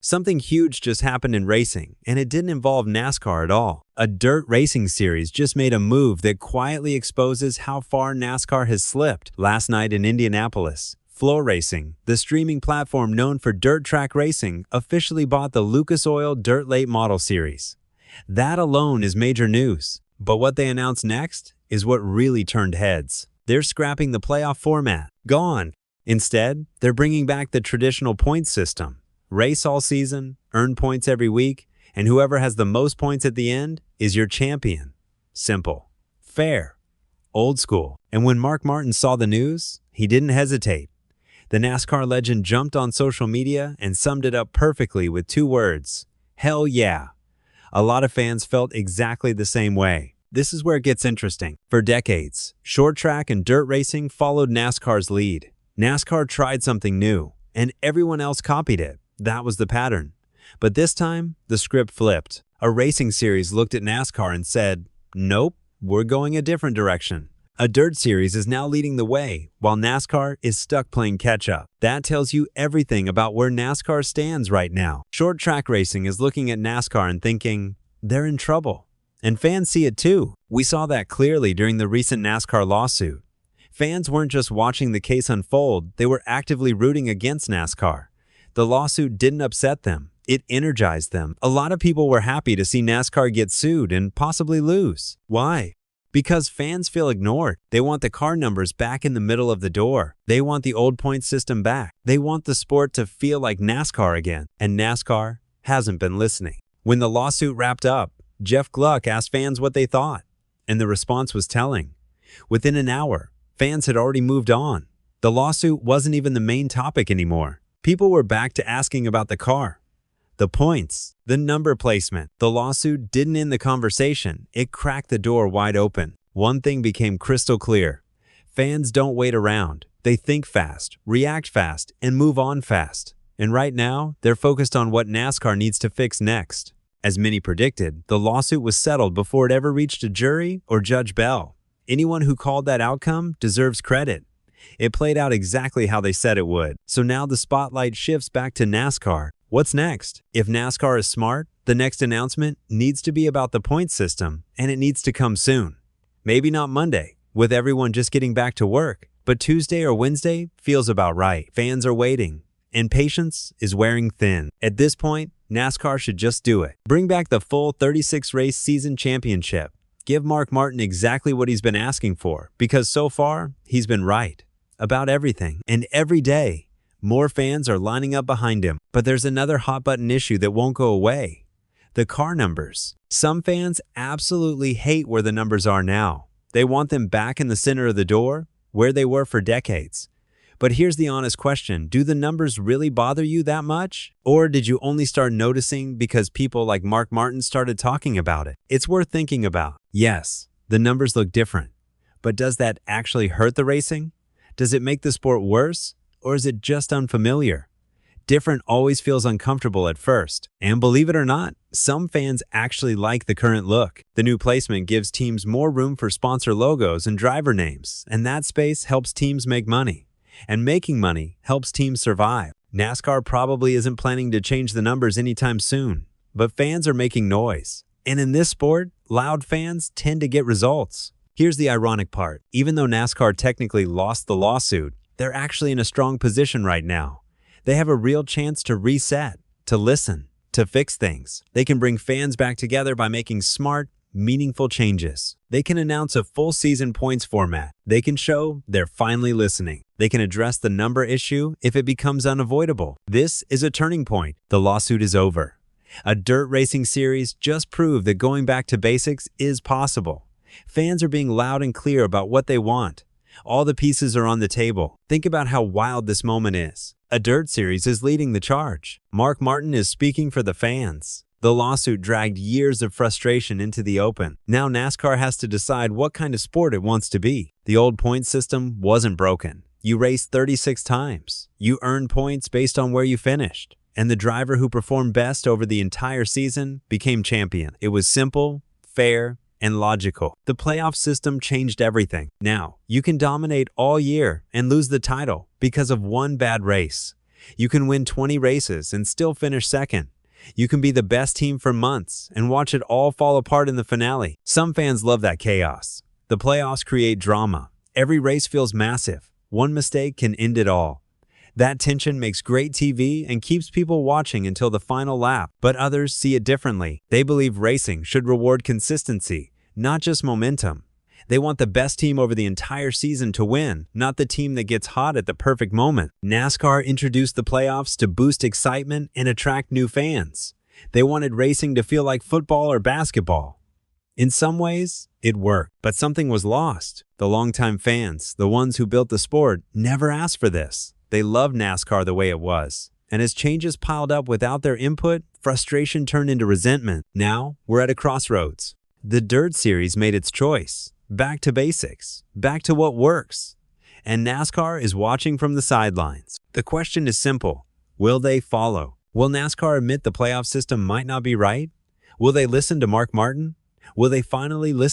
Something huge just happened in racing, and it didn't involve NASCAR at all. A dirt racing series just made a move that quietly exposes how far NASCAR has slipped. Last night in Indianapolis, Flow Racing, the streaming platform known for dirt track racing, officially bought the Lucas Oil Dirt Late Model Series. That alone is major news. But what they announced next is what really turned heads. They're scrapping the playoff format. Gone. Instead, they're bringing back the traditional points system. Race all season, earn points every week, and whoever has the most points at the end is your champion. Simple. Fair. Old school. And when Mark Martin saw the news, he didn't hesitate. The NASCAR legend jumped on social media and summed it up perfectly with 2 words. Hell yeah. A lot of fans felt exactly the same way. This is where it gets interesting. For decades, short track and dirt racing followed NASCAR's lead. NASCAR tried something new, and everyone else copied it. That was the pattern. But this time, the script flipped. A racing series looked at NASCAR and said, nope, we're going a different direction. A dirt series is now leading the way, while NASCAR is stuck playing catch-up. That tells you everything about where NASCAR stands right now. Short track racing is looking at NASCAR and thinking, they're in trouble. And fans see it too. We saw that clearly during the recent NASCAR lawsuit. Fans weren't just watching the case unfold, they were actively rooting against NASCAR. The lawsuit didn't upset them. It energized them. A lot of people were happy to see NASCAR get sued and possibly lose. Why? Because fans feel ignored. They want the car numbers back in the middle of the door. They want the old point system back. They want the sport to feel like NASCAR again. And NASCAR hasn't been listening. When the lawsuit wrapped up, Jeff Gluck asked fans what they thought. And the response was telling. Within an hour, fans had already moved on. The lawsuit wasn't even the main topic anymore. People were back to asking about the car, the points, the number placement. The lawsuit didn't end the conversation. It cracked the door wide open. One thing became crystal clear. Fans don't wait around. They think fast, react fast, and move on fast. And right now, they're focused on what NASCAR needs to fix next. As many predicted, the lawsuit was settled before it ever reached a jury or Judge Bell. Anyone who called that outcome deserves credit. It played out exactly how they said it would. So now the spotlight shifts back to NASCAR. What's next? If NASCAR is smart, the next announcement needs to be about the point system, and it needs to come soon. Maybe not Monday, with everyone just getting back to work, but Tuesday or Wednesday feels about right. Fans are waiting, and patience is wearing thin. At this point, NASCAR should just do it. Bring back the full 36-race season championship. Give Mark Martin exactly what he's been asking for, because so far, he's been right about everything. And every day, more fans are lining up behind him. But there's another hot-button issue that won't go away. The car numbers. Some fans absolutely hate where the numbers are now. They want them back in the center of the door, where they were for decades. But here's the honest question. Do the numbers really bother you that much? Or did you only start noticing because people like Mark Martin started talking about it? It's worth thinking about. Yes, the numbers look different. But does that actually hurt the racing? Does it make the sport worse? Or is it just unfamiliar? Different always feels uncomfortable at first. And believe it or not, some fans actually like the current look. The new placement gives teams more room for sponsor logos and driver names, and that space helps teams make money. And making money helps teams survive. NASCAR probably isn't planning to change the numbers anytime soon, but fans are making noise. And in this sport, loud fans tend to get results. Here's the ironic part. Even though NASCAR technically lost the lawsuit, they're actually in a strong position right now. They have a real chance to reset, to listen, to fix things. They can bring fans back together by making smart, meaningful changes. They can announce a full season points format. They can show they're finally listening. They can address the number issue if it becomes unavoidable. This is a turning point. The lawsuit is over. A dirt racing series just proved that going back to basics is possible. Fans are being loud and clear about what they want. All the pieces are on the table. Think about how wild this moment is. A dirt series is leading the charge. Mark Martin is speaking for the fans. The lawsuit dragged years of frustration into the open. Now NASCAR has to decide what kind of sport it wants to be. The old point system wasn't broken. You raced 36 times. You earned points based on where you finished. And the driver who performed best over the entire season became champion. It was simple, fair, and logical. The playoff system changed everything. Now, you can dominate all year and lose the title because of one bad race. You can win 20 races and still finish second. You can be the best team for months and watch it all fall apart in the finale. Some fans love that chaos. The playoffs create drama. Every race feels massive. One mistake can end it all. That tension makes great TV and keeps people watching until the final lap. But others see it differently. They believe racing should reward consistency, not just momentum. They want the best team over the entire season to win, not the team that gets hot at the perfect moment. NASCAR introduced the playoffs to boost excitement and attract new fans. They wanted racing to feel like football or basketball. In some ways, it worked, but something was lost. The longtime fans, the ones who built the sport, never asked for this. They loved NASCAR the way it was. And as changes piled up without their input, frustration turned into resentment. Now, we're at a crossroads. The Dirt Series made its choice. Back to basics. Back to what works. And NASCAR is watching from the sidelines. The question is simple. Will they follow? Will NASCAR admit the playoff system might not be right? Will they listen to Mark Martin? Will they finally listen